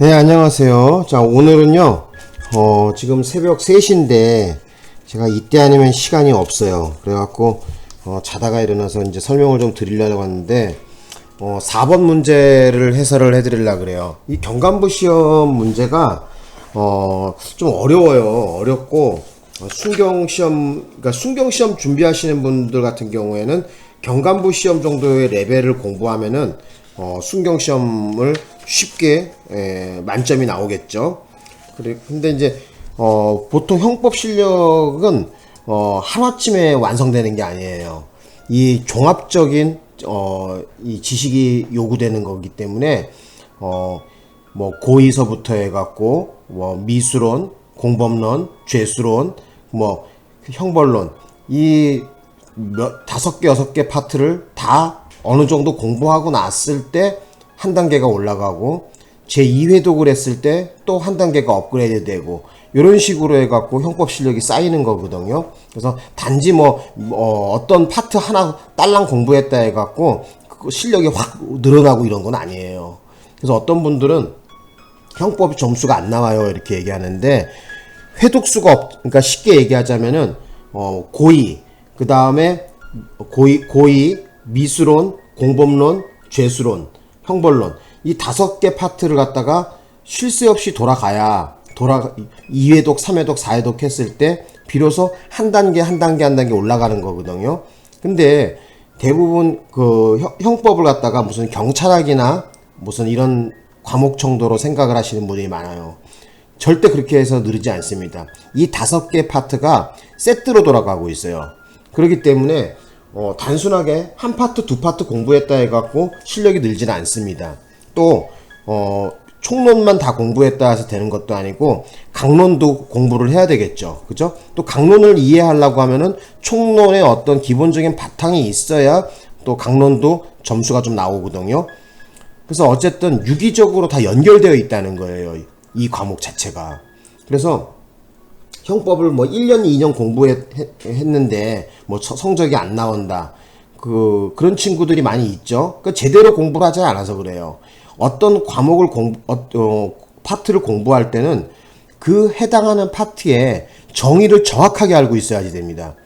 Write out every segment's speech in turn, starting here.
네, 안녕하세요. 자, 오늘은요, 지금 새벽 3시인데, 제가 이때 아니면 시간이 없어요. 그래갖고, 자다가 일어나서 이제 설명을 좀 드리려고 하는데, 4번 문제를 해설을 해드리려고 그래요. 이 경간부 시험 문제가, 좀 어려워요. 어렵고, 그러니까 순경시험 준비하시는 분들 같은 경우에는 경간부 시험 정도의 레벨을 공부하면은 순경시험을 쉽게 만점이 나오겠죠. 그래, 근데 이제 보통 형법 실력은 하루아침에 완성되는 게 아니에요. 이 종합적인 이 지식이 요구되는 거기 때문에 뭐 고의서부터 해갖고 뭐 미수론, 공법론, 죄수론, 뭐 형벌론 이 5개, 6개 파트를 다 어느 정도 공부하고 났을 때 한 단계가 올라가고 제2회독을 했을 때 또 한 단계가 업그레이드 되고 이런 식으로 해갖고 형법 실력이 쌓이는 거거든요. 그래서 단지 어떤 파트 하나 딸랑 공부했다 해갖고 그 실력이 확 늘어나고 이런 건 아니에요. 그래서 어떤 분들은 형법 점수가 안 나와요 이렇게 얘기하는데 회독수가 그러니까 쉽게 얘기하자면은 고의, 그 다음에 고의, 미수론, 공법론, 죄수론, 형벌론 이 5개 파트를 갖다가 쉴 새 없이 돌아가야 2회독, 3회독, 4회독 했을 때 비로소 한 단계 올라가는 거거든요. 근데 대부분 그 형법을 갖다가 무슨 경찰학이나 무슨 이런 과목 정도로 생각을 하시는 분들이 많아요. 절대 그렇게 해서 느리지 않습니다. 이 5개 파트가 세트로 돌아가고 있어요. 그렇기 때문에 단순하게 한 파트, 두 파트 공부했다 해갖고 실력이 늘지는 않습니다. 또 총론만 다 공부했다 해서 되는 것도 아니고 강론도 공부를 해야 되겠죠. 그죠? 또 강론을 이해하려고 하면은 총론의 어떤 기본적인 바탕이 있어야 또 강론도 점수가 좀 나오거든요. 그래서 어쨌든 유기적으로 다 연결되어 있다는 거예요. 이 과목 자체가. 그래서 형법을 1년, 2년 공부했는데 성적이 안 나온다. 그런 친구들이 많이 있죠. 제대로 공부를 하지 않아서 그래요. 어떤 과목을 파트를 공부할 때는 그 해당하는 파트의 정의를 정확하게 알고 있어야지 됩니다.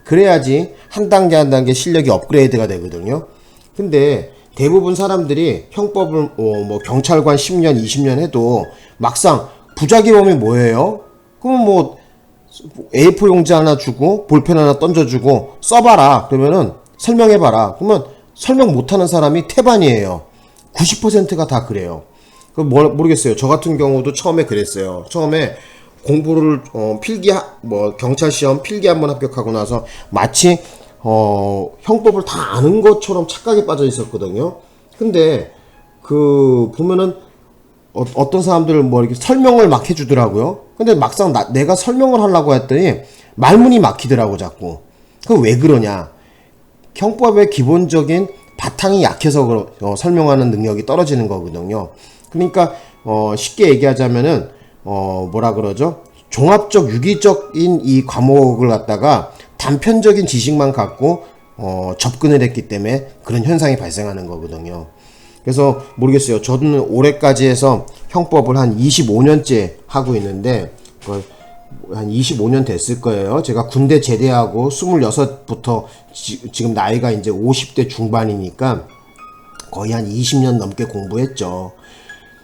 그래야지 한 단계 실력이 업그레이드가 되거든요. 근데 대부분 사람들이 형법을 경찰관 10년, 20년 해도 막상 부작위범이 뭐예요? 그러면 A4 용지 하나 주고 볼펜 하나 던져주고 써봐라. 그러면은 설명해봐라. 그러면 설명 못하는 사람이 태반이에요. 90%가 다 그래요. 모르겠어요. 저 같은 경우도 처음에 그랬어요. 처음에 공부를 경찰 시험 필기 한번 합격하고 나서 마치 형법을 다 아는 것처럼 착각에 빠져 있었거든요. 근데 보면은 어떤 사람들 이렇게 설명을 막 해주더라고요. 근데 막상 내가 설명을 하려고 했더니 말문이 막히더라고 자꾸. 왜 그러냐? 형법의 기본적인 바탕이 약해서 설명하는 능력이 떨어지는 거거든요. 그러니까 쉽게 얘기하자면은 뭐라 그러죠? 종합적 유기적인 이 과목을 갖다가 단편적인 지식만 갖고 접근을 했기 때문에 그런 현상이 발생하는 거거든요. 그래서 모르겠어요. 저는 올해까지 해서 형법을 한 25년째 하고 있는데 한 25년 됐을 거예요. 제가 군대 제대하고 26부터 지금 나이가 이제 50대 중반이니까 거의 한 20년 넘게 공부했죠.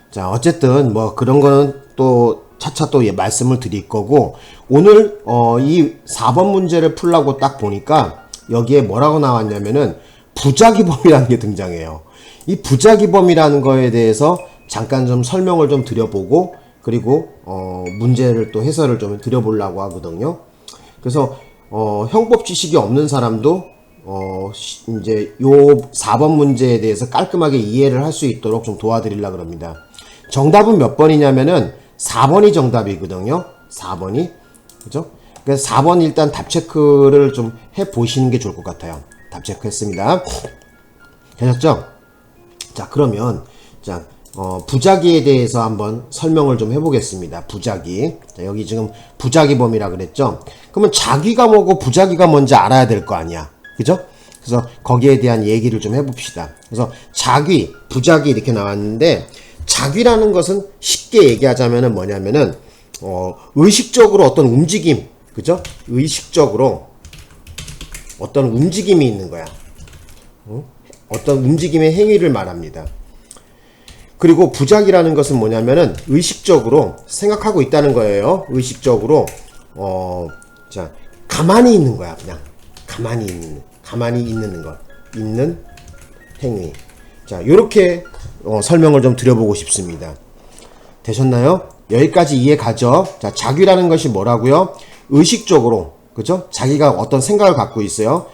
자, 어쨌든 그런 거는 또 차차 또 말씀을 드릴 거고, 오늘 이 4번 문제를 풀라고 딱 보니까 여기에 뭐라고 나왔냐면은 부작위범이라는 게 등장해요. 이 부작위범이라는 거에 대해서 잠깐 좀 설명을 좀 드려보고, 그리고 문제를 또 해설을 좀 드려보려고 하거든요. 그래서 형법 지식이 없는 사람도 이제 요 4번 문제에 대해서 깔끔하게 이해를 할 수 있도록 좀 도와드리려고 합니다. 정답은 몇 번이냐면은 4번이 정답이거든요. 4번이. 그죠? 그래서 4번 일단 답 체크를 좀 해 보시는 게 좋을 것 같아요. 답 체크 했습니다. 되셨죠? 자, 그러면 부작위에 대해서 한번 설명을 좀 해보겠습니다. 부작위. 자, 여기 지금 부작위범이라 그랬죠? 그러면 자기가 뭐고 부작위가 뭔지 알아야 될 거 아니야. 그죠? 그래서 거기에 대한 얘기를 좀 해봅시다. 그래서 부작위 이렇게 나왔는데, 자귀라는 것은 쉽게 얘기하자면은 뭐냐면은 의식적으로 어떤 움직임, 그죠? 의식적으로 어떤 움직임이 있는 거야. 어떤 움직임의 행위를 말합니다. 그리고 부작이라는 것은 뭐냐면은 의식적으로 생각하고 있다는 거예요. 의식적으로 자, 가만히 있는 거야. 그냥 가만히 있는 것, 있는 행위. 자, 요렇게 설명을 좀 드려보고 싶습니다. 되셨나요? 여기까지 이해 가죠? 자, 자귀라는 것이 뭐라고요? 의식적으로, 그죠? 자기가 어떤 생각을 갖고 있어요.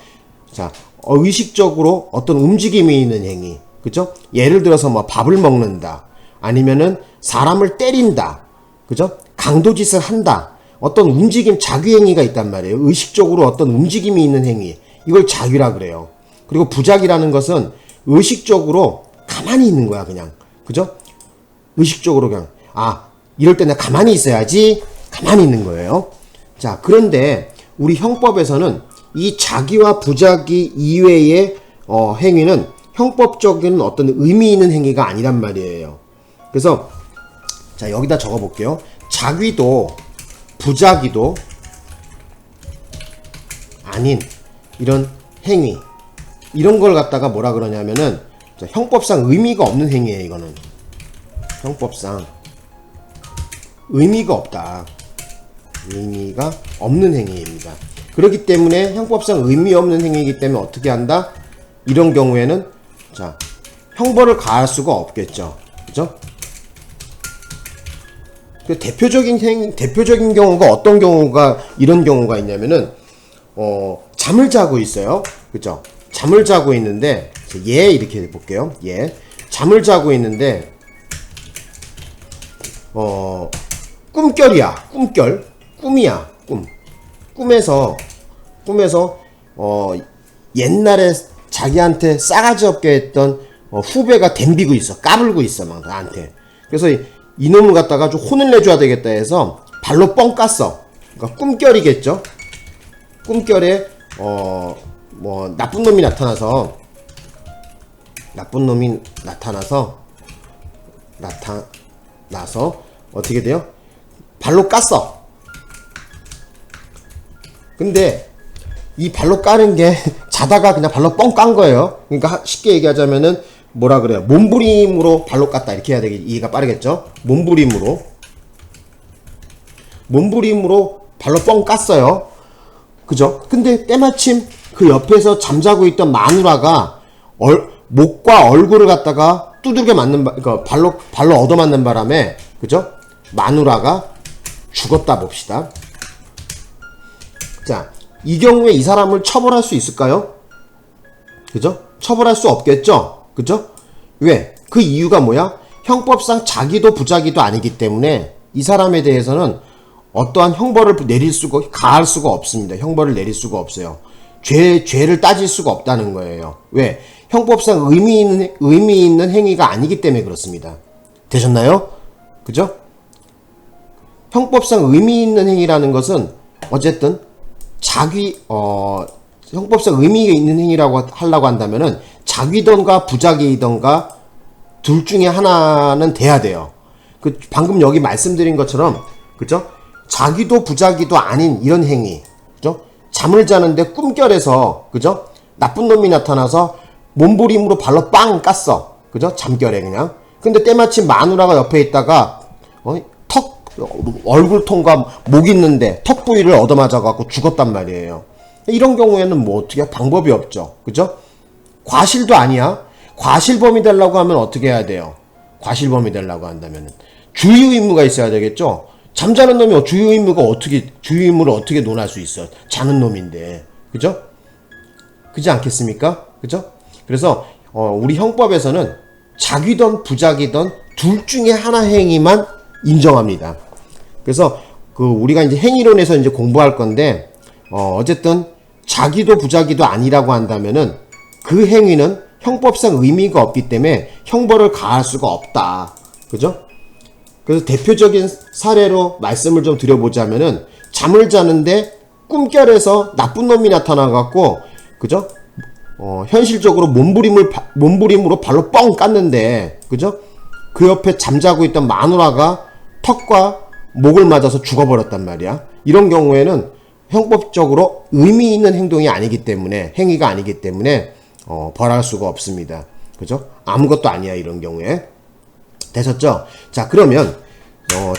자, 의식적으로 어떤 움직임이 있는 행위, 그죠? 예를 들어서 뭐 밥을 먹는다, 아니면은 사람을 때린다, 그죠? 강도짓을 한다. 어떤 움직임, 자귀행위가 있단 말이에요. 의식적으로 어떤 움직임이 있는 행위, 이걸 자귀라 그래요. 그리고 부작이라는 것은 의식적으로 가만히 있는 거야, 그냥. 그죠? 의식적으로 그냥, 이럴 때 내가 가만히 있어야지. 가만히 있는 거예요. 자, 그런데 우리 형법에서는 이 자귀와 부작이 이외의 행위는 형법적인 어떤 의미 있는 행위가 아니란 말이에요. 그래서 자, 여기다 적어 볼게요. 자귀도 부작이도 아닌 이런 행위, 이런 걸 갖다가 뭐라 그러냐면은 형법상 의미가 없는 행위예요. 이거는 형법상 의미가 없다. 의미가 없는 행위입니다. 그렇기 때문에 형법상 의미 없는 행위이기 때문에 어떻게 한다? 이런 경우에는 자, 형벌을 가할 수가 없겠죠. 그죠? 그 대표적인 경우가 어떤 경우가 이런 경우가 있냐면은 잠을 자고 있어요. 그죠? 잠을 자고 있는데 이렇게 볼게요. 잠을 자고 있는데 꿈결이야. 꿈이야. 꿈에서 옛날에 자기한테 싸가지 없게 했던 후배가 덤비고 있어. 까불고 있어 막 나한테. 그래서 이놈을 갖다가 좀 혼을 내줘야 되겠다 해서 발로 뻥 깠어. 그러니까 꿈결이겠죠. 꿈결에 뭐 나쁜 놈이 나타나서 어떻게 돼요? 발로 깠어. 근데 이 발로 까는 게 자다가 그냥 발로 뻥 깐 거예요. 그러니까 쉽게 얘기하자면은 뭐라 그래요? 몸부림으로 발로 깠다. 이렇게 해야 되겠, 이해가 빠르겠죠? 몸부림으로 발로 뻥 깠어요. 그죠? 근데 때마침 그 옆에서 잠자고 있던 마누라가 목과 얼굴을 갖다가 두들겨 맞는 그러니까 발로 얻어맞는 바람에, 그죠? 마누라가 죽었다 봅시다. 자, 이 경우에 이 사람을 처벌할 수 있을까요? 그죠? 처벌할 수 없겠죠? 그죠? 왜? 그 이유가 뭐야? 형법상 자기도 부자기도 아니기 때문에 이 사람에 대해서는 어떠한 형벌을 가할 수가 없습니다. 형벌을 내릴 수가 없어요. 죄를 따질 수가 없다는 거예요. 왜? 형법상 의미 있는 행위가 아니기 때문에 그렇습니다. 되셨나요? 그죠? 형법상 의미 있는 행위라는 것은 어쨌든 형법상 의미가 있는 행위라고 하려고 한다면은 자귀던가 부자기던가 둘 중에 하나는 돼야 돼요. 방금 여기 말씀드린 것처럼, 그죠? 자귀도 부자기도 아닌 이런 행위, 그죠? 잠을 자는데 꿈결에서, 그죠? 나쁜 놈이 나타나서 몸부림으로 발로 빵 깠어. 그죠? 잠결에 그냥. 근데 때마침 마누라가 옆에 있다가 얼굴통과 목 있는데 턱 부위를 얻어맞아갖고 죽었단 말이에요. 이런 경우에는 뭐 어떻게 방법이 없죠. 그죠? 과실도 아니야. 과실범이 되려고 하면 어떻게 해야 돼요? 과실범이 되려고 한다면 주의 의무가 있어야 되겠죠. 잠자는 놈이 주의 의무를 어떻게 논할 수 있어? 자는 놈인데. 그죠? 그지 않겠습니까? 그죠? 그래서 우리 형법에서는 자귀든 부자기든 둘 중에 하나 행위만 인정합니다. 그래서 우리가 이제 행위론에서 이제 공부할 건데, 어쨌든 자기도 부자기도 아니라고 한다면은 그 행위는 형법상 의미가 없기 때문에 형벌을 가할 수가 없다. 그죠? 그래서 대표적인 사례로 말씀을 좀 드려보자면은 잠을 자는데 꿈결에서 나쁜 놈이 나타나갖고, 그죠? 현실적으로 몸부림으로 발로 뻥 깠는데, 그죠? 그 옆에 잠자고 있던 마누라가 턱과 목을 맞아서 죽어버렸단 말이야. 이런 경우에는 형법적으로 의미 있는 행동이 아니기 때문에, 행위가 아니기 때문에 벌할 수가 없습니다. 그죠? 아무것도 아니야, 이런 경우에. 되셨죠? 자, 그러면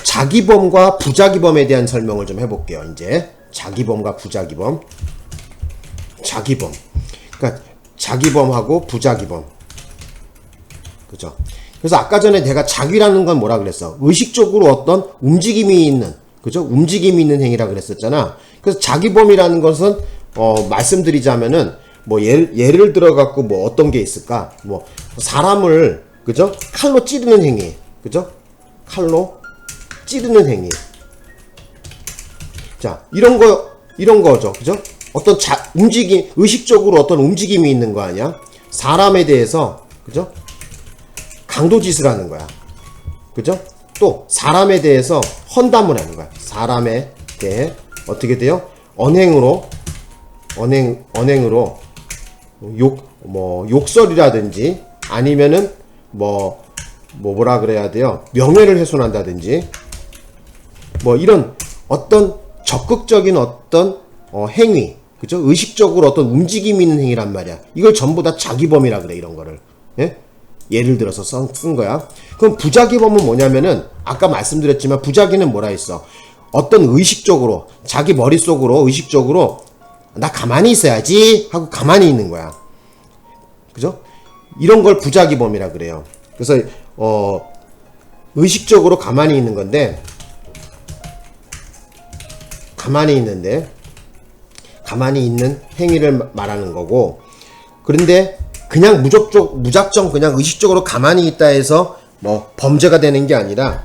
자기범과 부자기범에 대한 설명을 좀 해볼게요. 이제 자기범과 부자기범. 자기범. 그러니까 자기범하고 부자기범. 그죠? 그래서 아까 전에 내가 자기라는 건 뭐라 그랬어? 의식적으로 어떤 움직임이 있는, 그죠? 움직임이 있는 행위라 그랬었잖아. 그래서 자기범이라는 것은 말씀드리자면은 뭐 예를 들어 갖고 뭐 어떤 게 있을까? 뭐 사람을, 그죠? 칼로 찌르는 행위. 그죠? 칼로 찌르는 행위. 자, 이런 거죠. 그죠? 어떤 움직임, 의식적으로 어떤 움직임이 있는 거 아니야? 사람에 대해서, 그죠? 강도짓을 하는 거야. 그죠? 또 사람에 대해서 헌담을 하는 거야. 사람에 대해 어떻게 돼요? 언행으로 욕설이라든지 아니면은 뭐라 그래야 돼요? 명예를 훼손한다든지 뭐 이런 어떤 적극적인 어떤 행위, 그죠? 의식적으로 어떤 움직임이 있는 행위란 말이야. 이걸 전부 다 자기범이라 그래, 이런 거를. 예? 예를 들어서 쓴 거야. 그럼 부자기범은 뭐냐면은 아까 말씀드렸지만 부자기는 뭐라 했어? 어떤 의식적으로 자기 머릿속으로 의식적으로 나 가만히 있어야지 하고 가만히 있는 거야. 그죠? 이런 걸 부자기범이라 그래요. 그래서 의식적으로 가만히 있는 건데 가만히 있는 행위를 말하는 거고, 그런데 그냥 무작정 그냥 의식적으로 가만히 있다 해서 뭐 범죄가 되는 게 아니라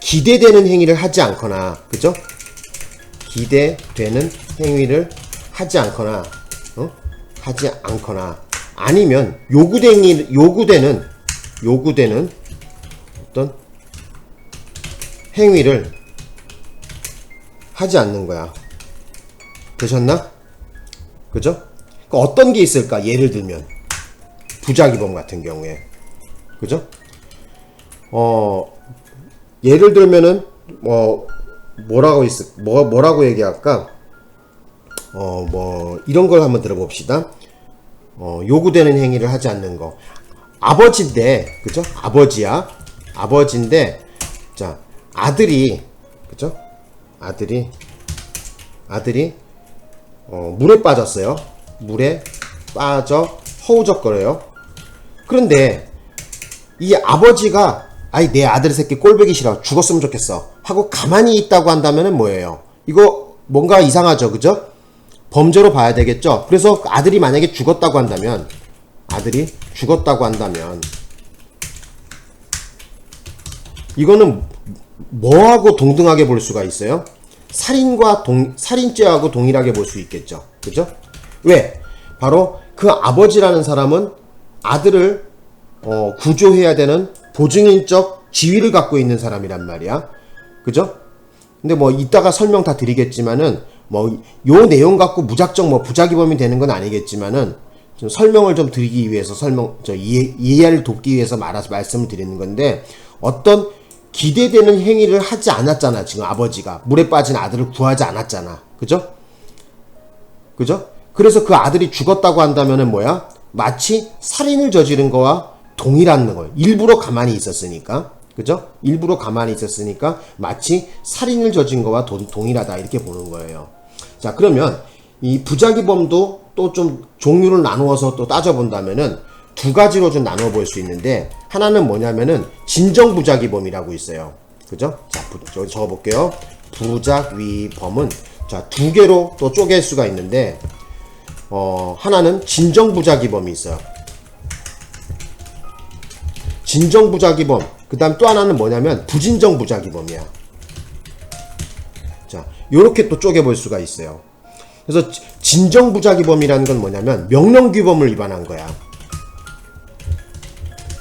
기대되는 행위를 하지 않거나, 그죠? 기대되는 행위를 하지 않거나, 아니면 요구되는 어떤 행위를 하지 않는 거야. 되셨나? 그죠? 그러니까 어떤 게 있을까? 예를 들면 부자기범 같은 경우에, 그죠? 예를 들면은 뭐라고 얘기할까? 이런 걸 한번 들어봅시다. 요구되는 행위를 하지 않는 거. 아버지인데, 그죠? 아버지인데, 자, 아들이, 그죠? 아들이 물에 빠졌어요. 물에 빠져 허우적거려요. 그런데 이 아버지가 아이 내 아들 새끼 꼴보기 싫어 죽었으면 좋겠어 하고 가만히 있다고 한다면은 뭐예요? 이거 뭔가 이상하죠, 그죠? 범죄로 봐야 되겠죠. 그래서 아들이 만약에 죽었다고 한다면 이거는 뭐하고 동등하게 볼 수가 있어요? 살인죄하고 동일하게 볼 수 있겠죠, 그죠? 왜? 바로 그 아버지라는 사람은 아들을 구조해야 되는 보증인적 지위를 갖고 있는 사람이란 말이야, 그죠? 근데 뭐 이따가 설명 다 드리겠지만은 뭐 요 내용 갖고 무작정 부자기범이 되는 건 아니겠지만은 좀 설명을 좀 드리기 위해서 이해를 돕기 위해서 말씀을 드리는 건데, 어떤 기대되는 행위를 하지 않았잖아. 지금 아버지가 물에 빠진 아들을 구하지 않았잖아, 그죠? 그래서 그 아들이 죽었다고 한다면은 뭐야? 마치 살인을 저지른 거와 동일한 거예요. 일부러 가만히 있었으니까, 그죠? 마치 살인을 저진 거와 동일하다, 이렇게 보는 거예요. 자, 그러면 이 부자기범도 또 좀 종류를 나누어서 또 따져본다면은 두 가지로 좀 나눠 볼 수 있는데, 하나는 뭐냐면은 진정부자기범이라고 있어요, 그죠? 자, 저기 적어볼게요. 부자기범은 자, 두 개로 또 쪼갤 수가 있는데, 하나는 진정부자기범이 있어요. 진정부자기범. 그 다음 또 하나는 뭐냐면 부진정부자기범이야. 자, 요렇게 또 쪼개볼 수가 있어요. 그래서 진정부자기범이라는 건 뭐냐면 명령규범을 위반한 거야.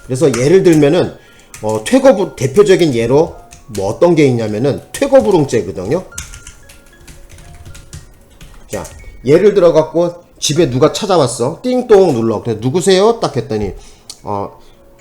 그래서 예를 들면은 대표적인 예로 뭐 어떤 게 있냐면은 퇴거불응죄거든요. 자, 예를 들어 갖고 집에 누가 찾아왔어. 띵동 눌러. 그래서 누구세요? 딱 했더니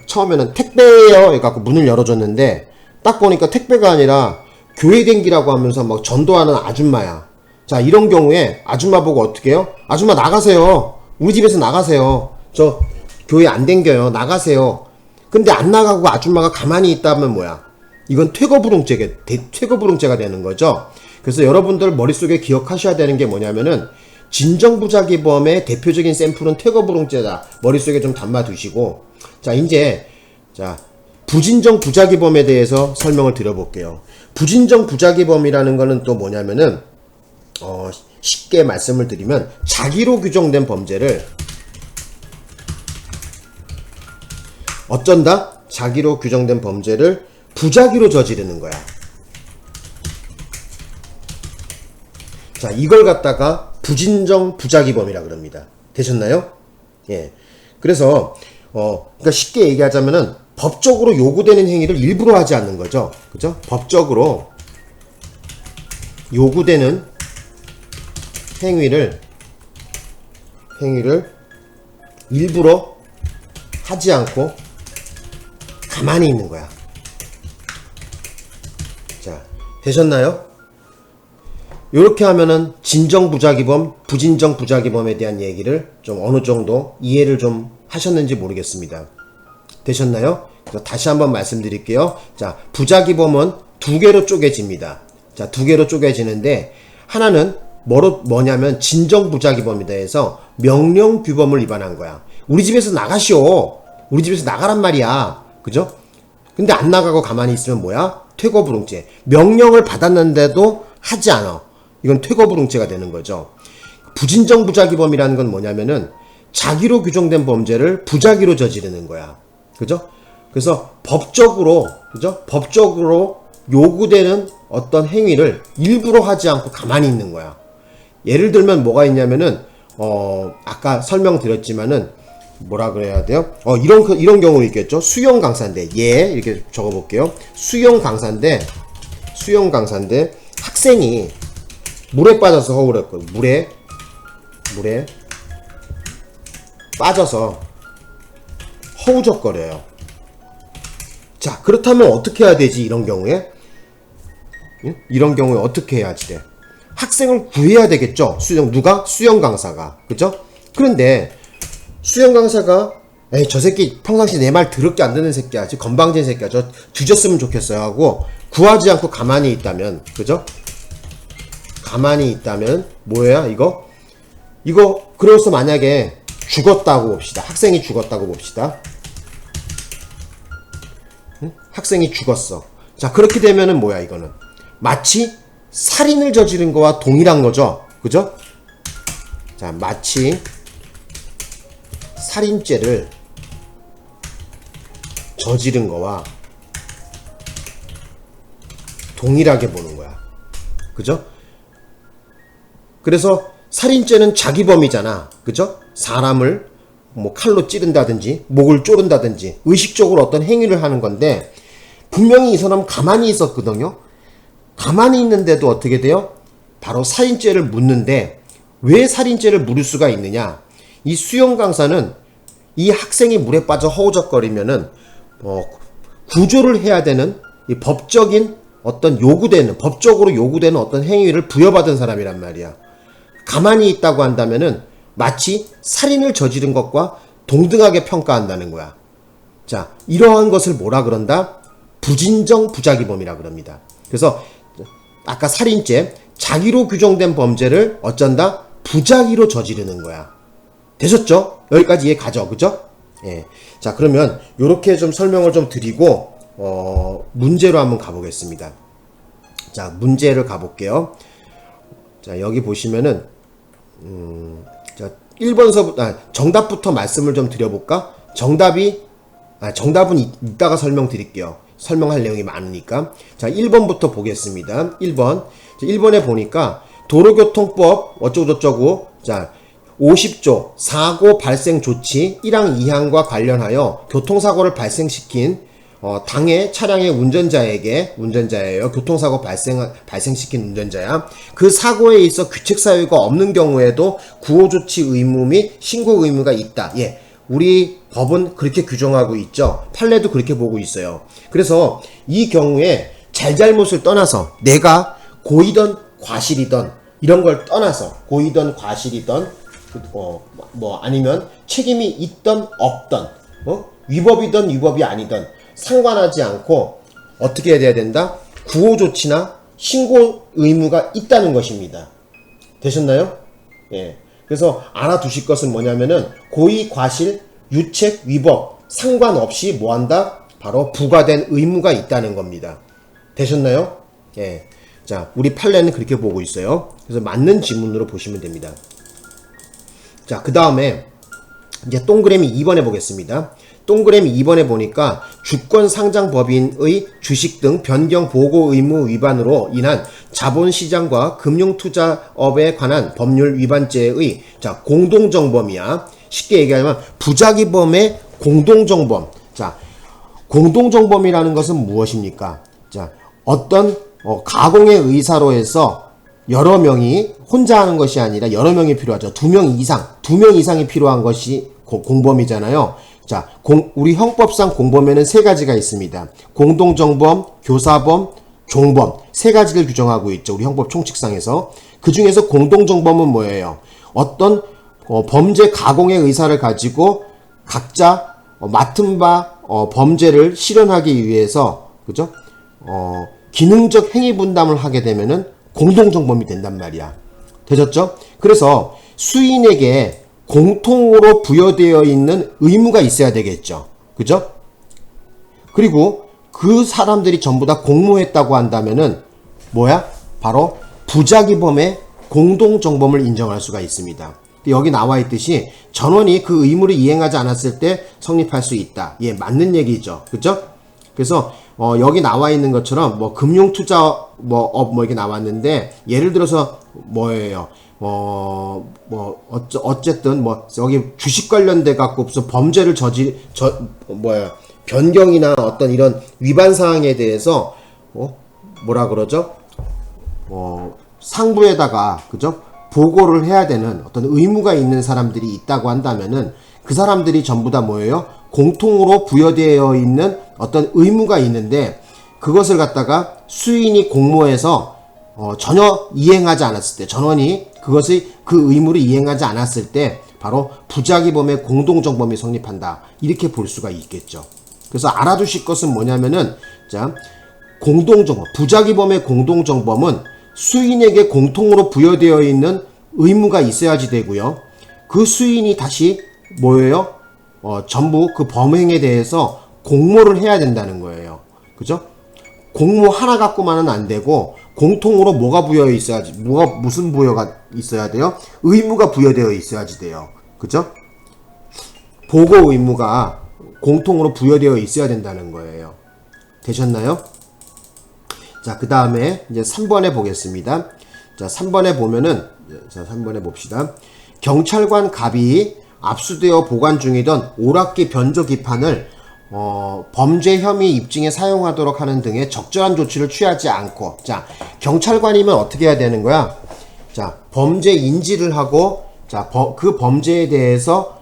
처음에는 택배예요 해갖고 문을 열어줬는데 딱 보니까 택배가 아니라 교회 댕기라고 하면서 막 전도하는 아줌마야. 자, 이런 경우에 아줌마 보고 어떻게 해요? 아줌마 나가세요. 우리 집에서 나가세요. 저 교회 안 댕겨요. 나가세요. 근데 안 나가고 아줌마가 가만히 있다면 뭐야? 이건 퇴거불응죄가 되는 거죠. 그래서 여러분들 머릿속에 기억하셔야 되는 게 뭐냐면은 진정부작위범의 대표적인 샘플은 퇴거불응죄다. 머릿속에 좀 담아 두시고, 자, 이제 부진정부작위범에 대해서 설명을 드려볼게요. 부진정부작위범이라는 거는 또 뭐냐면은 쉽게 말씀을 드리면 자기로 규정된 범죄를 어쩐다? 자기로 규정된 범죄를 부작위로 저지르는 거야. 자, 이걸 갖다가 부진정 부작위범이라 그럽니다. 되셨나요? 예. 그래서 그러니까 쉽게 얘기하자면은 법적으로 요구되는 행위를 일부러 하지 않는 거죠. 그죠? 법적으로 요구되는 행위를 일부러 하지 않고 가만히 있는 거야. 자, 되셨나요? 이렇게 하면은 진정부작위범, 부진정부작위범에 대한 얘기를 좀 어느 정도 이해를 좀 하셨는지 모르겠습니다. 되셨나요? 그래서 다시 한번 말씀드릴게요. 자, 부작위범은 두 개로 쪼개집니다. 자, 두 개로 쪼개지는데 하나는 뭐냐면 진정부작위범이다 해서 명령규범을 위반한 거야. 우리 집에서 나가시오. 우리 집에서 나가란 말이야. 그죠? 근데 안 나가고 가만히 있으면 뭐야? 퇴거불응죄. 명령을 받았는데도 하지 않아. 이건 퇴거불응죄가 되는 거죠. 부진정부작위범이라는 건 뭐냐면은 자기로 규정된 범죄를 부작위로 저지르는 거야. 그죠? 그래서 법적으로 요구되는 어떤 행위를 일부러 하지 않고 가만히 있는 거야. 예를 들면 뭐가 있냐면은 아까 설명드렸지만은 뭐라 그래야 돼요? 이런 경우 있겠죠. 수영 강사인데 이렇게 적어볼게요. 수영 강사인데 학생이 물에 빠져서 허우랬거든. 물에 빠져서 허우적거려요. 자, 그렇다면 어떻게 해야 되지? 이런 경우에 어떻게 해야지 돼? 학생을 구해야 되겠죠. 수영 강사가. 그죠? 그런데 수영 강사가 저 새끼 평상시 내 말 더럽게 안 듣는 새끼야. 건방진 새끼야. 저 뒤졌으면 좋겠어요 하고 구하지 않고 가만히 있다면, 그죠? 가만히 있다면 뭐야 이거 그래서 만약에 죽었다고 봅시다. 학생이 죽었다고 봅시다. 학생이 죽었어. 자, 그렇게 되면은 뭐야 이거는 마치 살인을 저지른 거와 동일한 거죠. 그죠? 자, 마치 살인죄를 저지른 거와 동일하게 보는 거야. 그죠? 그래서 살인죄는 자기범이잖아. 그죠? 사람을 뭐 칼로 찌른다든지 목을 조른다든지 의식적으로 어떤 행위를 하는 건데 분명히 이 사람은 가만히 있었거든요. 가만히 있는데도 어떻게 돼요? 바로 살인죄를 묻는데 왜 살인죄를 물을 수가 있느냐? 이 수영 강사는 이 학생이 물에 빠져 허우적거리면은 구조를 해야 되는 이 법적인 어떤 법적으로 요구되는 어떤 행위를 부여받은 사람이란 말이야. 가만히 있다고 한다면은 마치 살인을 저지른 것과 동등하게 평가한다는 거야. 자, 이러한 것을 뭐라 그런다? 부진정 부작위범이라 그럽니다. 그래서 아까 살인죄, 자기로 규정된 범죄를 어쩐다? 부작위로 저지르는 거야. 되셨죠? 여기까지 이해 가죠? 그죠? 예. 자, 그러면 요렇게 좀 설명을 좀 드리고 문제로 한번 가보겠습니다. 자, 문제를 가볼게요. 자, 여기 보시면은 자, 1번서부터 정답부터 말씀을 좀 드려볼까? 정답은 이따가 설명드릴게요. 설명할 내용이 많으니까. 자, 1번부터 보겠습니다. 1번. 자, 1번에 보니까 도로교통법 어쩌고저쩌고, 자, 50조 사고 발생 조치 1항 2항과 관련하여 교통사고를 발생시킨 당해 차량의 운전자예요. 교통사고 발생시킨 운전자야. 그 사고에 있어 규칙 사유가 없는 경우에도 구호조치 의무 및 신고 의무가 있다. 예. 우리 법은 그렇게 규정하고 있죠. 판례도 그렇게 보고 있어요. 그래서 이 경우에 잘잘못을 떠나서 내가 고의든 과실이든 이런 걸 떠나서 고의든 과실이든 뭐 아니면 책임이 있든 없든 위법이든 위법이 아니든 상관하지 않고 어떻게 해야 된다? 구호 조치나 신고 의무가 있다는 것입니다. 되셨나요? 예. 그래서 알아두실 것은 뭐냐면은 고의, 과실, 유책, 위법 상관없이 뭐한다? 바로 부과된 의무가 있다는 겁니다. 되셨나요? 예. 자, 우리 판례는 그렇게 보고 있어요. 그래서 맞는 지문으로 보시면 됩니다. 자, 그 다음에 이제 동그라미 2번에 보겠습니다. 동그라미 2번에 보니까 주권상장법인의 주식 등 변경 보고 의무 위반으로 인한 자본시장과 금융투자업에 관한 법률 위반죄의 자 공동정범이야. 쉽게 얘기하면 부작위범의 공동정범. 자, 공동정범이라는 것은 무엇입니까? 자, 어떤 가공의 의사로 해서 여러 명이 혼자 하는 것이 아니라 여러 명이 필요하죠. 두 명 이상이 필요한 것이 공범이잖아요. 자, 우리 형법상 공범에는 세 가지가 있습니다. 공동정범, 교사범, 종범 세 가지를 규정하고 있죠. 우리 형법 총칙상에서. 그 중에서 공동정범은 뭐예요? 어떤 범죄 가공의 의사를 가지고 각자 맡은 바 범죄를 실현하기 위해서 그죠? 기능적 행위 분담을 하게 되면은 공동정범이 된단 말이야. 되셨죠? 그래서 수인에게 공통으로 부여되어 있는 의무가 있어야 되겠죠. 그죠? 그리고 그 사람들이 전부 다 공모했다고 한다면은 뭐야? 바로 부작위범의 공동정범을 인정할 수가 있습니다. 여기 나와 있듯이 전원이 그 의무를 이행하지 않았을 때 성립할 수 있다. 예, 맞는 얘기죠. 그죠? 그래서 여기 나와 있는 것처럼 뭐 금융투자 이렇게 나왔는데 예를 들어서 뭐예요? 어쨌든 여기 주식 관련돼 갖고 무슨 범죄를 변경이나 어떤 이런 위반 사항에 대해서 뭐라 그러죠? 상부에다가 그죠? 보고를 해야 되는 어떤 의무가 있는 사람들이 있다고 한다면은 그 사람들이 전부 다 뭐예요? 공통으로 부여되어 있는 어떤 의무가 있는데 그것을 갖다가 수인이 공모해서 전혀 이행하지 않았을 때 전원이 그것의 그 의무를 이행하지 않았을 때 바로 부작위범의 공동정범이 성립한다. 이렇게 볼 수가 있겠죠. 그래서 알아두실 것은 뭐냐면은 자 공동정범 부작위범의 공동정범은 수인에게 공통으로 부여되어 있는 의무가 있어야지 되고요. 그 수인이 다시 뭐예요? 전부 그 범행에 대해서 공모를 해야 된다는 거예요. 그죠? 공모 하나 갖고만은 안 되고 공통으로 뭐가 부여해 있어야지 무슨 부여가 있어야 돼요? 의무가 부여되어 있어야지 돼요. 그죠? 보고 의무가 공통으로 부여되어 있어야 된다는 거예요. 되셨나요? 자, 그 다음에 이제 3번에 보겠습니다. 자, 3번에 보면은, 자, 3번에 봅시다. 경찰관 갑이 압수되어 보관 중이던 오락기 변조 기판을 범죄 혐의 입증에 사용하도록 하는 등의 적절한 조치를 취하지 않고, 자, 경찰관이면 어떻게 해야 되는 거야? 자, 범죄 인지를 하고, 자, 그 범죄에 대해서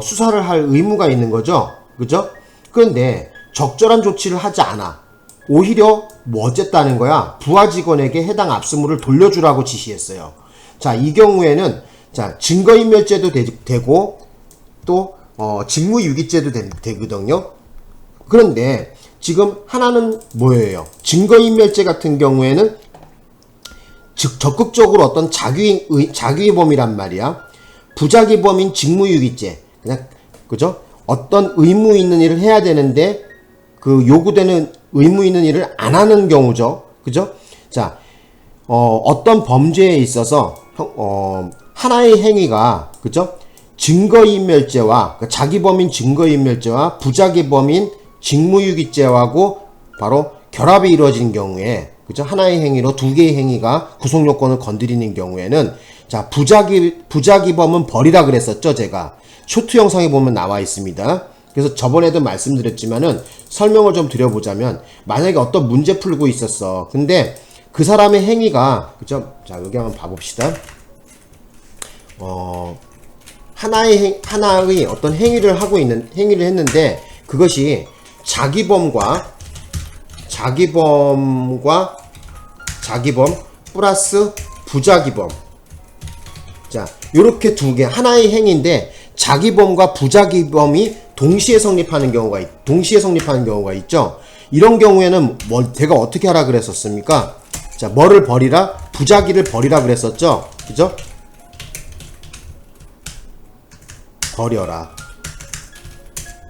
수사를 할 의무가 있는 거죠. 그죠? 그런데 적절한 조치를 하지 않아. 오히려 뭐 어쨌다는 거야? 부하 직원에게 해당 압수물을 돌려주라고 지시했어요. 자, 이 경우에는 자, 증거인멸죄도 되고 또 직무유기죄도 되거든요. 그런데 지금 하나는 뭐예요? 증거인멸죄 같은 경우에는 적극적으로 어떤 자기위범이란 말이야. 부자기범인 직무유기죄. 그냥 그죠? 어떤 의무 있는 일을 해야 되는데 그 요구되는 의무 있는 일을 안 하는 경우죠. 그죠? 자, 어떤 범죄에 있어서 하나의 행위가 그죠? 증거인멸죄와 그러니까 자기범인 증거인멸죄와 부자기범인 직무유기죄하고 바로 결합이 이루어진 경우에 그죠? 하나의 행위로 두 개의 행위가 구속요건을 건드리는 경우에는 자, 부자기범은 벌이라 그랬었죠, 제가. 쇼트 영상에 보면 나와 있습니다. 그래서 저번에도 말씀드렸지만은 설명을 좀 드려보자면 만약에 어떤 문제 풀고 있었어. 근데 그 사람의 행위가 그죠? 자, 여기 한번 봐봅시다. 하나의 어떤 행위를 했는데 그것이 자기범 플러스 부자기범. 자, 요렇게 두 개, 하나의 행위인데 자기범과 부자기범이 동시에 성립하는 경우가 있죠. 이런 경우에는 제가 어떻게 하라 그랬었습니까? 자, 뭐를 버리라? 부자기를 버리라 그랬었죠. 그죠? 버려라.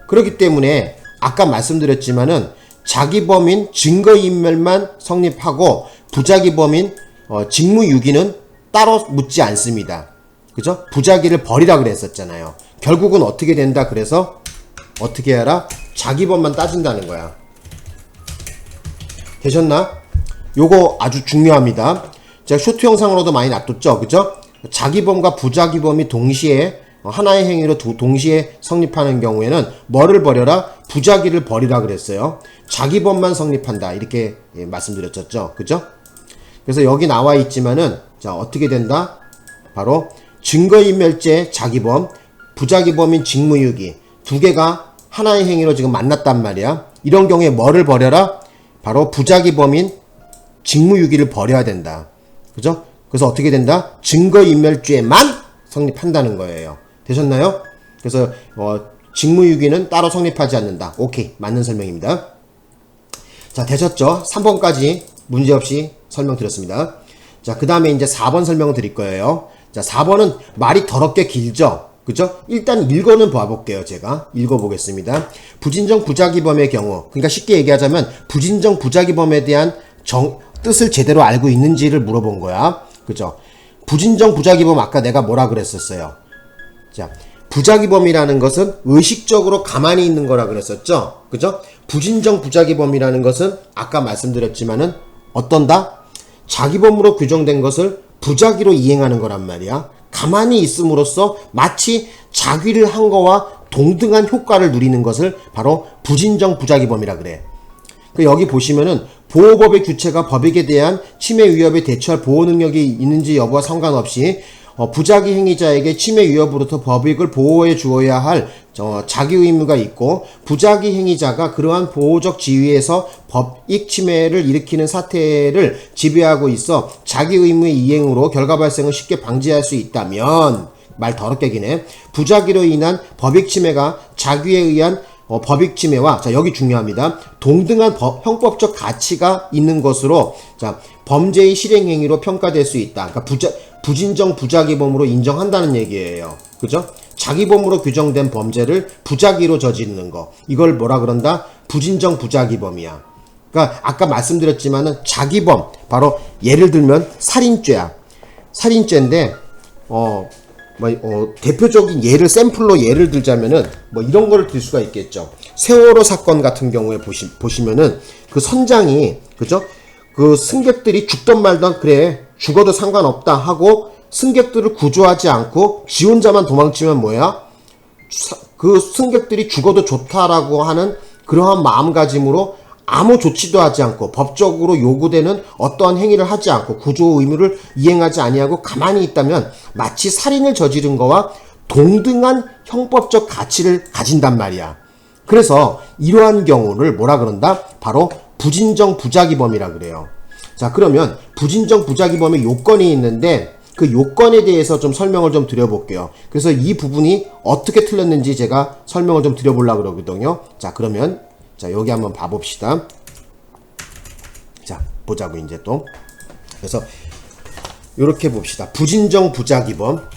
그렇기 때문에 아까 말씀드렸지만은 자기범인 증거인멸만 성립하고 부자기범인 직무유기는 따로 묻지 않습니다. 그죠? 부자기를 버리라 그랬었잖아요. 결국은 어떻게 된다? 그래서 어떻게 해라? 자기범만 따진다는 거야. 되셨나? 요거 아주 중요합니다. 제가 쇼트 영상으로도 많이 놔뒀죠. 그죠? 자기범과 부자기범이 동시에 하나의 행위로 동시에 성립하는 경우에는 뭐를 버려라? 부자기를 버리라 그랬어요. 자기범만 성립한다. 이렇게 말씀드렸었죠. 그죠? 그래서 여기 나와 있지만은 자, 어떻게 된다? 바로 증거인멸죄 자기범, 부자기범인 직무유기 두 개가 하나의 행위로 지금 만났단 말이야. 이런 경우에 뭐를 버려라? 바로 부자기범인 직무유기를 버려야 된다. 그죠? 그래서 어떻게 된다? 증거인멸죄만 성립한다는 거예요. 되셨나요? 그래서 직무유기는 따로 성립하지 않는다. 오케이. 맞는 설명입니다. 자, 되셨죠? 3번까지 문제없이 설명드렸습니다. 자, 그 다음에 이제 4번 설명을 드릴 거예요. 자, 4번은 말이 더럽게 길죠? 그죠? 일단 읽어는 봐볼게요. 제가 읽어보겠습니다. 부진정 부자기범의 경우, 그러니까 쉽게 얘기하자면 부진정 부자기범에 대한 뜻을 제대로 알고 있는지를 물어본 거야. 그죠? 부진정 부자기범 아까 내가 뭐라 그랬었어요? 자, 부자기범이라는 것은 의식적으로 가만히 있는 거라 그랬었죠? 그죠? 부진정 부자기범이라는 것은 아까 말씀드렸지만은 어떤다? 자기범으로 규정된 것을 부자기로 이행하는 거란 말이야. 가만히 있음으로써 마치 자기를 한 거와 동등한 효과를 누리는 것을 바로 부진정 부자기범이라 그래. 여기 보시면은 보호법의 규칙과 법익에 대한 침해 위협에 대처할 보호 능력이 있는지 여부와 상관없이 부자기 행위자에게 침해 위협으로부터 법익을 보호해 주어야 할 자기 의무가 있고, 부자기 행위자가 그러한 보호적 지위에서 법익 침해를 일으키는 사태를 지배하고 있어 자기 의무의 이행으로 결과 발생을 쉽게 방지할 수 있다면, 말 더럽게 기네, 부자기로 인한 법익 침해가 자기에 의한 법익 침해와, 자, 여기 중요합니다. 동등한 형법적 가치가 있는 것으로, 자, 범죄의 실행 행위로 평가될 수 있다. 그러니까 부진정 부자기범으로 인정한다는 얘기예요. 그죠? 자기범으로 규정된 범죄를 부자기로 저지르는 거. 이걸 뭐라 그런다? 부진정 부자기범이야. 그러니까 아까 말씀드렸지만은 자기범, 바로 예를 들면 살인죄야. 살인죄인데 대표적인 샘플로 예를 들자면은 이런 거를 들 수가 있겠죠. 세월호 사건 같은 경우에 보시면은 그 선장이, 그죠? 그 승객들이 죽던 말던, 그래, 죽어도 상관없다 하고 승객들을 구조하지 않고 지 혼자만 도망치면 뭐야? 그 승객들이 죽어도 좋다라고 하는 그러한 마음가짐으로 아무 조치도 하지 않고 법적으로 요구되는 어떠한 행위를 하지 않고 구조 의무를 이행하지 아니하고 가만히 있다면 마치 살인을 저지른 거와 동등한 형법적 가치를 가진단 말이야. 그래서 이러한 경우를 뭐라 그런다? 바로 부진정 부자기범이라 그래요. 자, 그러면 부진정 부자기범의 요건이 있는데 그 요건에 대해서 좀 설명을 좀 드려볼게요. 그래서 이 부분이 어떻게 틀렸는지 제가 설명을 좀 드려보려고 그러거든요. 자, 그러면 자, 여기 한번 봐봅시다. 자, 보자고 이제 또. 그래서 요렇게 봅시다. 부진정 부자기범.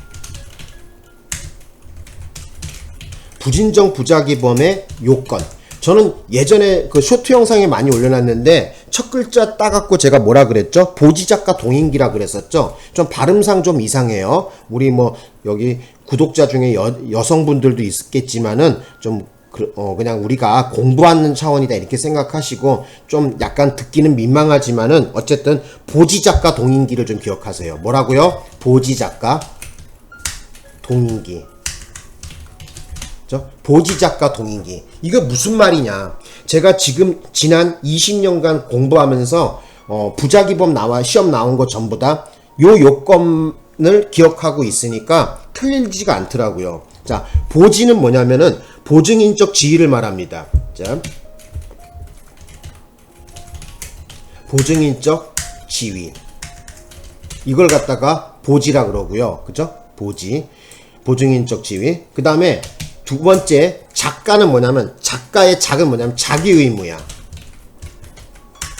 부진정 부자기범의 요건. 저는 예전에 그 쇼트 영상에 많이 올려놨는데 첫 글자 따갖고 제가 뭐라 그랬죠? 보지작가 동인기라 그랬었죠? 좀 발음상 좀 이상해요. 우리 여기 구독자 중에 여성분들도 있겠지만은 좀 그냥 우리가 공부하는 차원이다 이렇게 생각하시고 좀 약간 듣기는 민망하지만은 어쨌든 보지작가 동인기를 좀 기억하세요. 뭐라고요? 보지작가 동인기. 보지작가 동인기. 이거 무슨 말이냐? 제가 지금 지난 20년간 공부하면서 부자기범 시험 나온 거 전부 다 요 요건 기억하고 있으니까 틀리지가 않더라고요. 자, 보지는 뭐냐면은 보증인적 지위를 말합니다. 자, 보증인적 지위. 이걸 갖다가 보지라 그러고요. 그죠? 보지. 보증인적 지위. 그 다음에 두 번째 작가는 뭐냐면, 작가의 작은 뭐냐면 자기 의무야.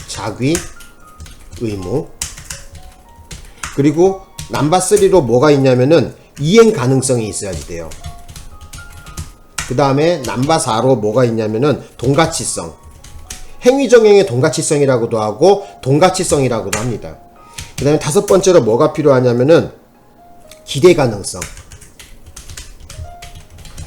자기 의무. 그리고 넘버3로 뭐가 있냐면은 이행 가능성이 있어야지 돼요. 그 다음에 넘버4로 뭐가 있냐면은 동가치성. 행위정행의 동가치성이라고도 하고 동가치성이라고도 합니다. 그 다음에 다섯 번째로 뭐가 필요하냐면은 기대 가능성.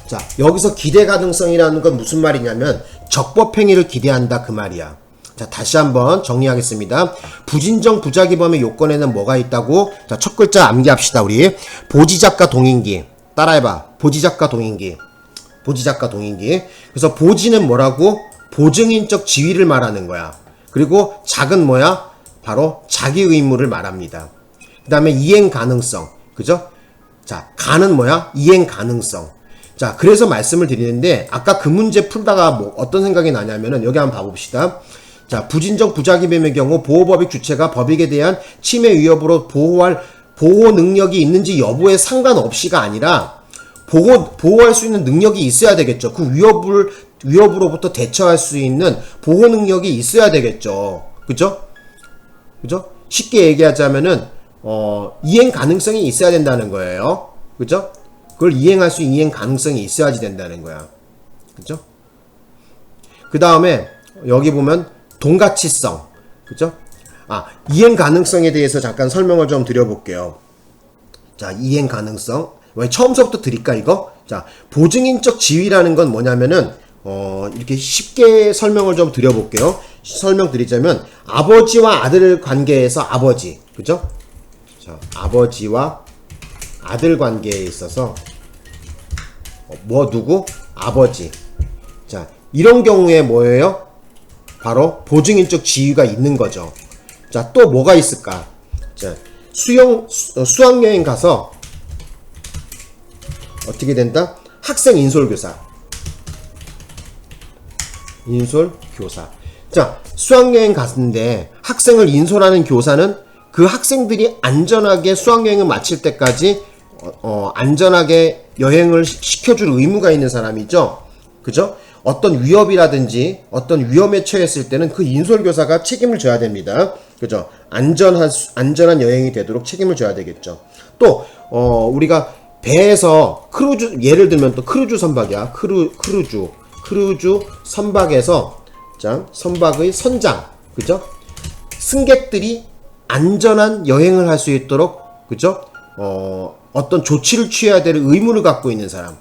자, 여기서 기대 가능성이라는 건 무슨 말이냐면 적법행위를 기대한다 그 말이야. 자, 다시 한번 정리하겠습니다. 부진정 부작위범의 요건에는 뭐가 있다고? 자, 첫 글자 암기합시다 우리. 보지작가 동인기. 따라해봐. 보지작가 동인기. 보지작가 동인기. 그래서 보지는 뭐라고? 보증인적 지위를 말하는 거야. 그리고 작은 뭐야? 바로 자기 의무를 말합니다. 그 다음에 이행 가능성. 그죠? 자, 가는 뭐야? 이행 가능성. 자, 그래서 말씀을 드리는데 아까 그 문제 풀다가 뭐 어떤 생각이 나냐면은 여기 한번 봐봅시다. 자, 부진정 부작위범의 경우 보호법익 주체가 법익에 대한 침해 위협으로 보호 능력이 있는지 여부에 상관없이가 아니라 보호할 수 있는 능력이 있어야 되겠죠. 그 위협으로부터 대처할 수 있는 보호 능력이 있어야 되겠죠. 그죠? 그죠? 쉽게 얘기하자면은 이행 가능성이 있어야 된다는 거예요. 그죠? 그걸 이행할 수 있는 이행 가능성이 있어야지 된다는 거야. 그죠? 그 다음에 여기 보면 동가치성. 그죠? 이행 가능성에 대해서 잠깐 설명을 좀 드려볼게요. 자, 이행 가능성. 왜 처음서부터 드릴까 이거? 자, 보증인적 지위라는 건 뭐냐면은 이렇게 쉽게 설명을 좀 드려볼게요. 설명드리자면 아버지와 아들 관계에서 아버지. 그죠? 자, 아버지와 아들 관계에 있어서 누구? 아버지. 자, 이런 경우에 뭐예요? 바로 보증인적 지위가 있는 거죠. 자, 또 뭐가 있을까? 자, 수학여행 가서 어떻게 된다? 학생 인솔교사. 인솔교사. 자, 수학여행 갔는데 학생을 인솔하는 교사는 그 학생들이 안전하게 수학여행을 마칠 때까지 안전하게 여행을 시켜줄 의무가 있는 사람이죠. 그죠? 어떤 위협이라든지 어떤 위험에 처했을 때는 그 인솔교사가 책임을 져야 됩니다. 그죠? 안전한 여행이 되도록 책임을 져야 되겠죠. 또 우리가 배에서 크루즈, 예를 들면 또 크루즈 선박이야. 크루즈 선박에서 선박의 선장. 그죠? 승객들이 안전한 여행을 할 수 있도록, 그죠? 어떤 조치를 취해야 될 의무를 갖고 있는 사람.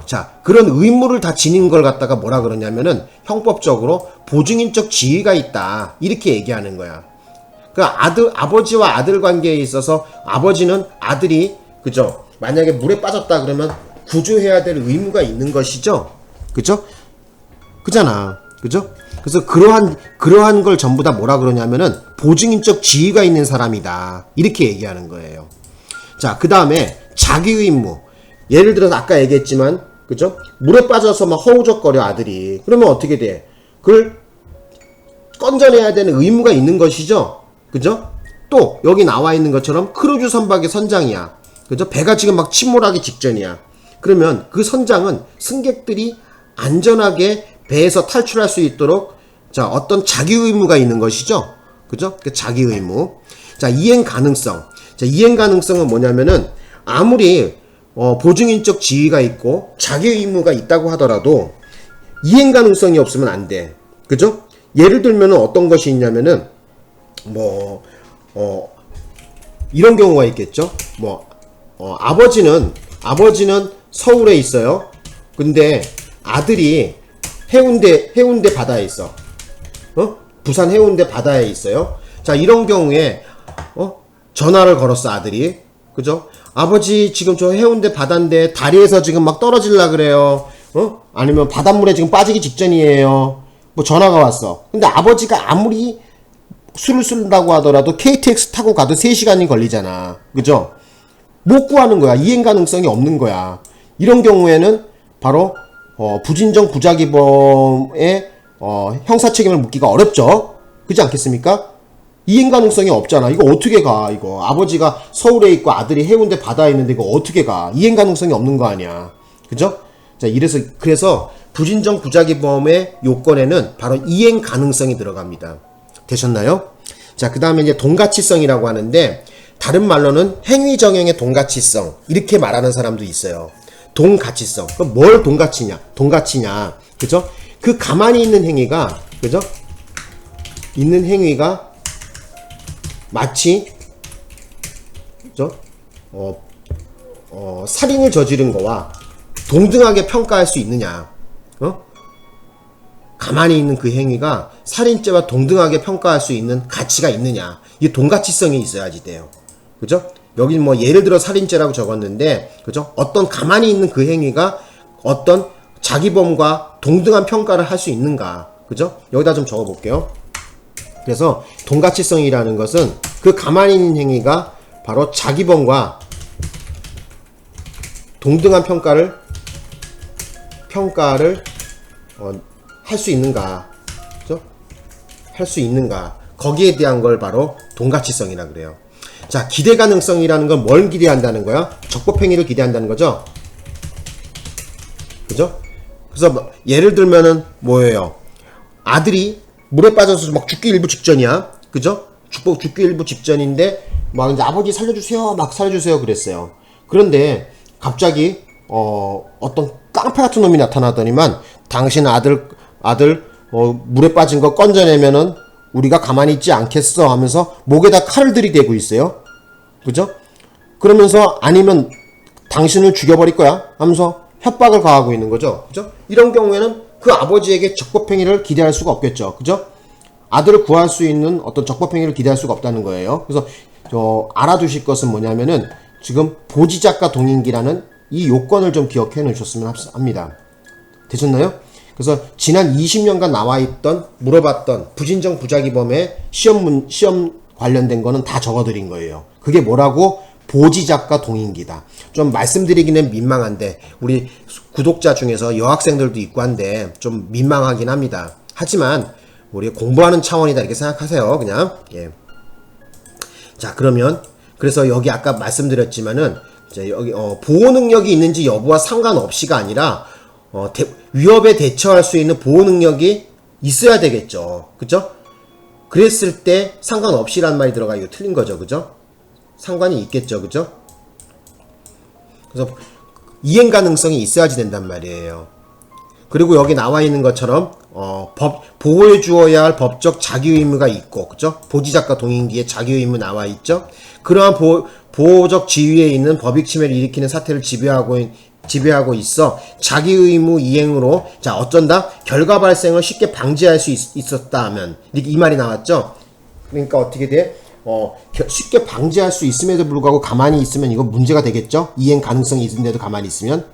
자, 그런 의무를 다 지닌 걸 갖다가 뭐라 그러냐면은 형법적으로 보증인적 지위가 있다. 이렇게 얘기하는 거야. 그 아버지와 아들 관계에 있어서 아버지는 아들이, 그죠? 만약에 물에 빠졌다 그러면 구조해야 될 의무가 있는 것이죠. 그죠? 그잖아. 그죠? 그래서 그러한 걸 전부 다 뭐라 그러냐면은 보증인적 지위가 있는 사람이다. 이렇게 얘기하는 거예요. 자, 그 다음에 자기 의무. 예를 들어서 아까 얘기했지만, 그죠? 물에 빠져서 막 허우적거려 아들이. 그러면 어떻게 돼? 그걸 건져내야 되는 의무가 있는 것이죠. 그죠? 또 여기 나와 있는 것처럼 크루즈 선박의 선장이야. 그죠? 배가 지금 막 침몰하기 직전이야. 그러면 그 선장은 승객들이 안전하게 배에서 탈출할 수 있도록 자, 어떤 자기 의무가 있는 것이죠. 그죠? 그 자기 의무. 자, 이행 가능성. 자, 이행 가능성은 뭐냐면은 아무리 보증인적 지위가 있고 자기 의무가 있다고 하더라도 이행 가능성이 없으면 안 돼. 그죠? 예를 들면은 어떤 것이 있냐면은 이런 경우가 있겠죠. 아버지는 서울에 있어요. 근데 아들이 해운대 바다에 있어. 부산 해운대 바다에 있어요. 자, 이런 경우에 전화를 걸었어 아들이. 그죠? 아버지 지금 저 해운대 바다인데 다리에서 지금 막 떨어질라 그래요. 아니면 바닷물에 지금 빠지기 직전이에요. 전화가 왔어. 근데 아버지가 아무리 술을 쓴다고 하더라도 KTX 타고 가도 3시간이 걸리잖아. 그죠? 못 구하는 거야. 이행 가능성이 없는 거야. 이런 경우에는 바로 부진정 부작위범의 형사 책임을 묻기가 어렵죠. 그렇지 않겠습니까? 이행 가능성이 없잖아. 이거 어떻게 가? 이거 아버지가 서울에 있고 아들이 해운대 바다에 있는데 이거 어떻게 가? 이행 가능성이 없는 거 아니야. 그죠? 자, 그래서 부진정 부작위범의 요건에는 바로 이행 가능성이 들어갑니다. 되셨나요? 자, 그 다음에 이제 동가치성이라고 하는데, 다른 말로는 행위정형의 동가치성, 이렇게 말하는 사람도 있어요. 동가치성. 그럼 뭘 동가치냐? 그죠? 그 가만히 있는 행위가, 그죠? 있는 행위가 마치, 그죠? 살인을 저지른 거와 동등하게 평가할 수 있느냐? 가만히 있는 그 행위가 살인죄와 동등하게 평가할 수 있는 가치가 있느냐? 이게 동가치성이 있어야지 돼요. 그죠? 여기 뭐 예를 들어 살인죄라고 적었는데, 그죠? 어떤 가만히 있는 그 행위가 어떤 자기범과 동등한 평가를 할 수 있는가? 그죠? 여기다 좀 적어볼게요. 그래서 동가치성이라는 것은 그 가만히 있는 행위가 바로 자기범과 동등한 평가를 할 수 있는가? 그죠? 할 수 있는가? 거기에 대한 걸 바로 동가치성이라 그래요. 자, 기대 가능성이라는 건 뭘 기대한다는 거야? 적법행위를 기대한다는 거죠? 그죠? 그래서 예를 들면은 뭐예요? 아들이 물에 빠져서 막 죽기 일부 직전이야. 그죠? 죽기 일부 직전인데 막 이제 아버지 살려주세요. 막 살려주세요. 그랬어요. 그런데 갑자기 어떤 깡패 같은 놈이 나타나더니만 당신 아들 물에 빠진 거 건져내면은 우리가 가만히 있지 않겠어 하면서 목에다 칼을 들이대고 있어요. 그죠? 그러면서 아니면 당신을 죽여버릴 거야 하면서 협박을 가하고 있는 거죠. 그죠? 이런 경우에는 그 아버지에게 적법행위를 기대할 수가 없겠죠. 그죠? 아들을 구할 수 있는 어떤 적법행위를 기대할 수가 없다는 거예요. 그래서 알아두실 것은 뭐냐면은 지금 보지작과 동인기라는 이 요건을 좀 기억해 놓으셨으면 합니다. 되셨나요? 그래서 지난 20년간 나와있던 물어봤던 부진정 부작위범의 시험 관련된 거는 다 적어드린 거예요. 그게 뭐라고? 보지작과 동인기다. 좀 말씀드리기는 민망한데 우리 구독자 중에서 여학생들도 있고 한데 좀 민망하긴 합니다. 하지만 우리 공부하는 차원이다 이렇게 생각하세요. 그냥 예. 자, 그러면 그래서 여기 아까 말씀드렸지만은 이제 여기 보호 능력이 있는지 여부와 상관없이가 아니라 위협에 대처할 수 있는 보호 능력이 있어야 되겠죠. 그죠? 그랬을 때 상관없이란 말이 들어가 이거 틀린 거죠. 그죠? 상관이 있겠죠. 그죠? 그래서 이행 가능성이 있어야지 된단 말이에요. 그리고 여기 나와 있는 것처럼 보호해 주어야 할 법적 자기 의무가 있고, 그죠? 보지작과 동인기에 자기 의무 나와 있죠. 그러한 보호적 지위에 있는 법익 침해를 일으키는 사태를 지배하고 있어 자기 의무 이행으로 자 어쩐다 결과 발생을 쉽게 방지할 수 있었다 하면 이 말이 나왔죠. 그러니까 어떻게 돼? 쉽게 방지할 수 있음에도 불구하고 가만히 있으면 이거 문제가 되겠죠. 이행 가능성이 있는데도 가만히 있으면.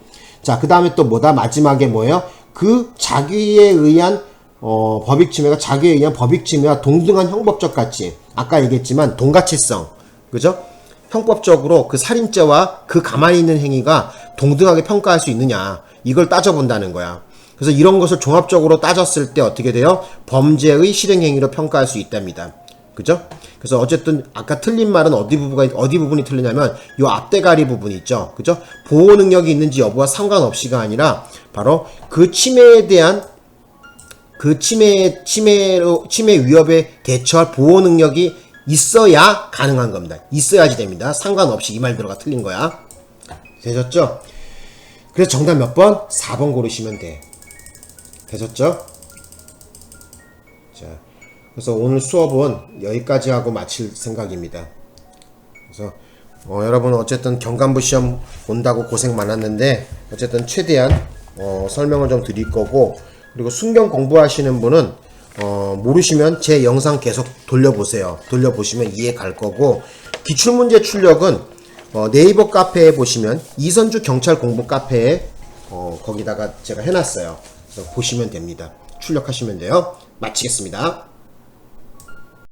자, 그 다음에 또 뭐다? 마지막에 뭐예요? 그 자기에 의한 법익 침해가 자기에 의한 법익 침해와 동등한 형법적 가치. 아까 얘기했지만 동가치성. 그죠? 형법적으로 그 살인죄와 그 가만히 있는 행위가 동등하게 평가할 수 있느냐. 이걸 따져본다는 거야. 그래서 이런 것을 종합적으로 따졌을 때 어떻게 돼요? 범죄의 실행행위로 평가할 수 있답니다. 그죠? 그래서 어쨌든 아까 틀린 말은 어디 부분이 틀리냐면 요 앞대가리 부분이 있죠. 그죠? 보호 능력이 있는지 여부와 상관없이가 아니라 바로 그 침해에 대한 그 침해 위협에 대처할 보호 능력이 있어야 가능한 겁니다. 있어야지 됩니다. 상관없이 이 말 들어가 틀린 거야. 되셨죠? 그래서 정답 몇 번? 4번 고르시면 돼. 되셨죠? 자, 그래서 오늘 수업은 여기까지 하고 마칠 생각입니다. 그래서 여러분 어쨌든 경간부 시험 본다고 고생 많았는데 어쨌든 최대한 설명을 좀 드릴 거고, 그리고 순경 공부하시는 분은 모르시면 제 영상 계속 돌려보세요. 돌려보시면 이해 갈 거고, 기출문제 출력은 네이버 카페에 보시면 이선주 경찰 공부 카페에 거기다가 제가 해놨어요. 그래서 보시면 됩니다. 출력하시면 돼요. 마치겠습니다.